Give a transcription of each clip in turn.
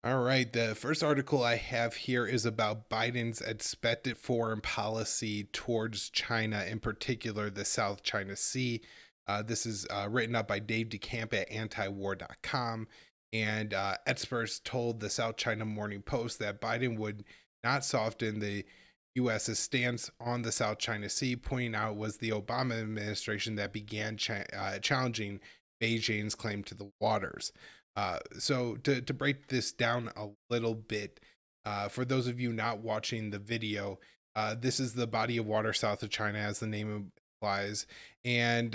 All right. The first article I have here is about Biden's expected foreign policy towards China, in particular the South China Sea. This is written up by Dave DeCamp at antiwar.com. And experts told the South China Morning Post that Biden would not soften the U.S.'s stance on the South China Sea, pointing out it was the Obama administration that began challenging Beijing's claim to the waters. So to break this down a little bit, for those of you not watching the video, this is the body of water south of China, as the name implies, and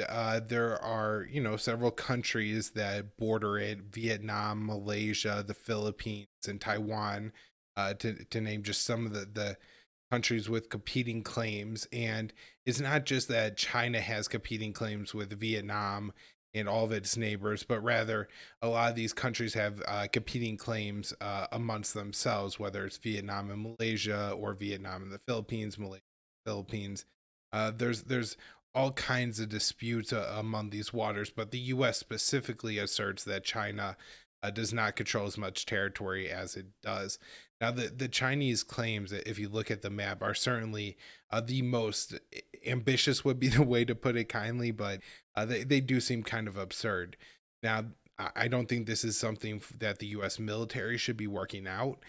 there are several countries that border it: Vietnam, Malaysia, the Philippines, and Taiwan, to name just some of the countries with competing claims. And it's not just that China has competing claims with Vietnam and all of its neighbors, but rather a lot of these countries have competing claims amongst themselves, whether it's Vietnam and Malaysia or Vietnam and the Philippines, Malaysia, Philippines. There's all kinds of disputes among these waters, but the U.S. specifically asserts that China does not control as much territory as it does. Now, the Chinese claims, if you look at the map, are certainly the most ambitious, would be the way to put it kindly, but they do seem kind of absurd. Now, I don't think this is something that the U.S. military should be working out.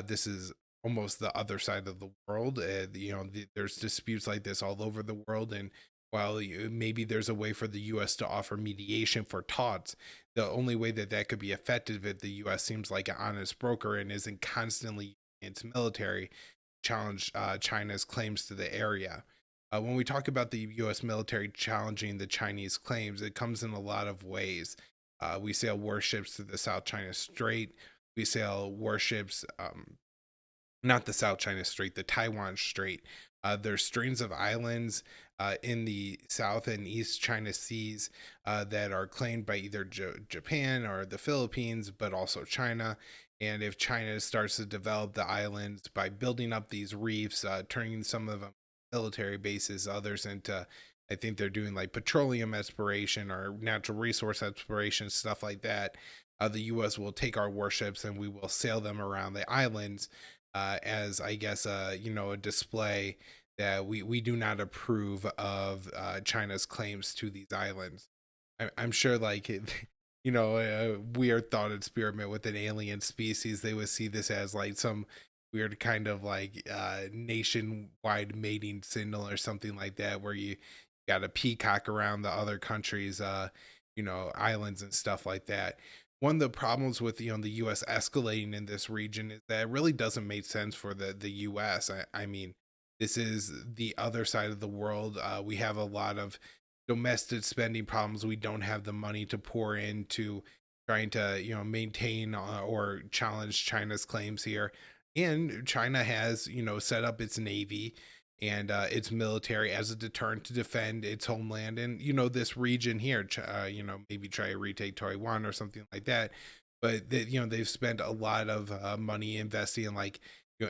This is almost the other side of the world. There's disputes like this all over the world, and while maybe there's a way for the U.S. to offer mediation for talks, the only way that that could be effective if the U.S. seems like an honest broker and isn't constantly using its military challenge China's claims to the area. When we talk about the U.S. military challenging the Chinese claims, it comes in a lot of ways. We sail warships to the South China Strait. We sail warships, not the South China Strait, the Taiwan Strait. There's strings of islands in the South and East China Seas that are claimed by either Japan or the Philippines, but also China. And if China starts to develop the islands by building up these reefs, turning some of them military bases, others into, I think they're doing like petroleum exploration or natural resource exploration, stuff like that. The U.S. will take our warships and we will sail them around the islands as I guess a display that we do not approve of China's claims to these islands. I'm sure like a weird thought experiment with an alien species, they would see this as like some weird kind of like nationwide mating signal or something like that, where you got a peacock around the other countries islands and stuff like that. One of the problems with the U.S. escalating in this region is that it really doesn't make sense for the U.S. I mean, this is the other side of the world. We have a lot of domestic spending problems. We don't have the money to pour into trying to maintain or challenge China's claims here. And China has set up its navy and its military as a deterrent to defend its homeland and this region here. Maybe try to retake Taiwan or something like that. But they've spent a lot of money investing in like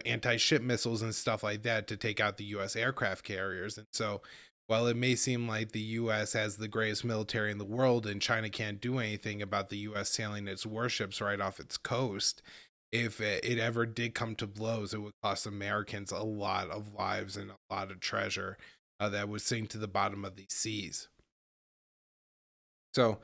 anti-ship missiles and stuff like that to take out the U.S. aircraft carriers. And so, while it may seem like the U.S. has the greatest military in the world and China can't do anything about the U.S. sailing its warships right off its coast, if it ever did come to blows, it would cost Americans a lot of lives and a lot of treasure that would sink to the bottom of these seas. So,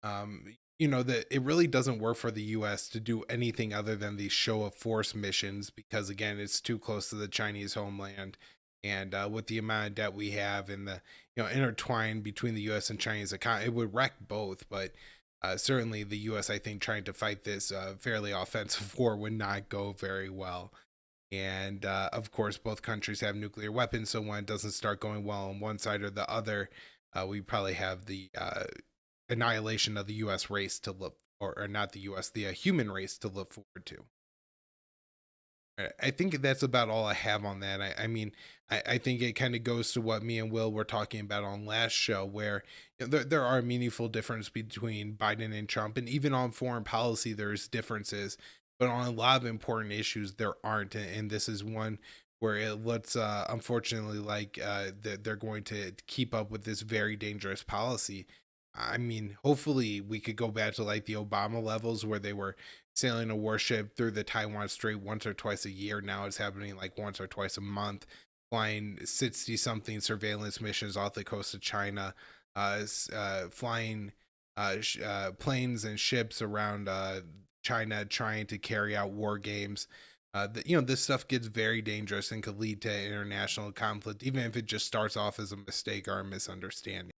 that it really doesn't work for the U.S. to do anything other than these show of force missions because, again, it's too close to the Chinese homeland. And with the amount of debt we have and the intertwined between the U.S. and Chinese economy, it would wreck both. But certainly, the U.S. I think trying to fight this fairly offensive war would not go very well. And of course, both countries have nuclear weapons, so when it doesn't start going well on one side or the other, we probably have the annihilation of the U.S. race to look, or not the U.S., the human race to look forward to. I think that's about all I have on that. I mean, I think it kind of goes to what me and Will were talking about on last show, where there are meaningful differences between Biden and Trump, and even on foreign policy, there's differences. But on a lot of important issues, there aren't, and this is one where it looks, unfortunately, like that they're going to keep up with this very dangerous policy. I mean, hopefully we could go back to like the Obama levels where they were sailing a warship through the Taiwan Strait once or twice a year. Now it's happening like once or twice a month, flying 60 something surveillance missions off the coast of China, flying planes and ships around China trying to carry out war games. This stuff gets very dangerous and could lead to international conflict, even if it just starts off as a mistake or a misunderstanding.